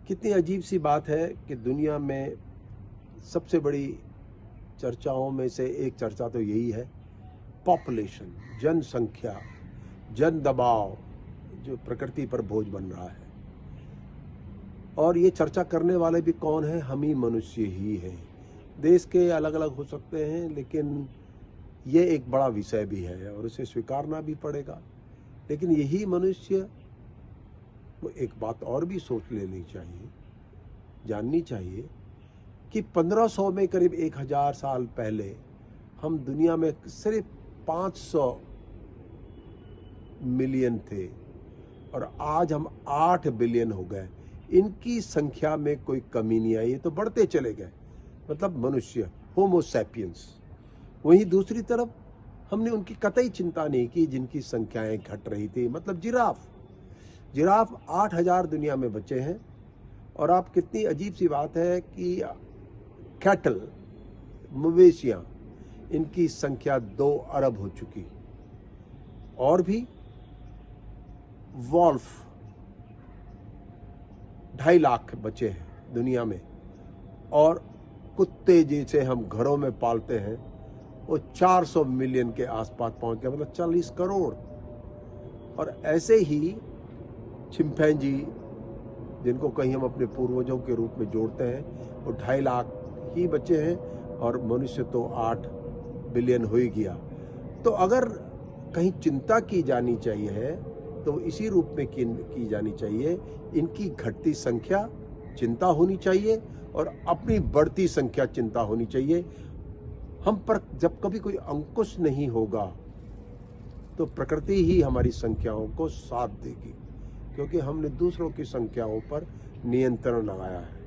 कितनी अजीब सी बात है कि दुनिया में सबसे बड़ी चर्चाओं में से एक चर्चा तो यही है, पॉपुलेशन, जनसंख्या, जन दबाव जो प्रकृति पर बोझ बन रहा है। और ये चर्चा करने वाले भी कौन हैं? हम ही मनुष्य ही हैं। देश के अलग अलग हो सकते हैं, लेकिन ये एक बड़ा विषय भी है और उसे स्वीकारना भी पड़ेगा। लेकिन यही मनुष्य को एक बात और भी सोच लेनी चाहिए, जाननी चाहिए कि 1500 में करीब 1000 साल पहले हम दुनिया में सिर्फ 500 मिलियन थे और आज हम 8 बिलियन हो गए। इनकी संख्या में कोई कमी नहीं आई, ये तो बढ़ते चले गए, मतलब मनुष्य, होमो सैपियंस। वहीं दूसरी तरफ हमने उनकी कतई चिंता नहीं की जिनकी संख्याएं घट रही थी, मतलब जिराफ 8000 दुनिया में बचे हैं। और आप कितनी अजीब सी बात है कि कैटल, मवेशियां, इनकी संख्या 2 अरब हो चुकी। और भी वॉल्फ 2.5 लाख बचे हैं दुनिया में। और कुत्ते जिसे हम घरों में पालते हैं वो 400 मिलियन के आसपास पहुंच गया, मतलब 40 करोड़। और ऐसे ही चिंपैंजी, जिनको कहीं हम अपने पूर्वजों के रूप में जोड़ते हैं, वो 2.5 लाख ही बचे हैं और मनुष्य तो 8 बिलियन हो ही गया। तो अगर कहीं चिंता की जानी चाहिए तो इसी रूप में की जानी चाहिए, इनकी घटती संख्या चिंता होनी चाहिए और अपनी बढ़ती संख्या चिंता होनी चाहिए। हम पर जब कभी कोई अंकुश नहीं होगा तो प्रकृति ही हमारी संख्याओं को साथ देगी, क्योंकि हमने दूसरों की संख्याओं पर नियंत्रण लगाया है।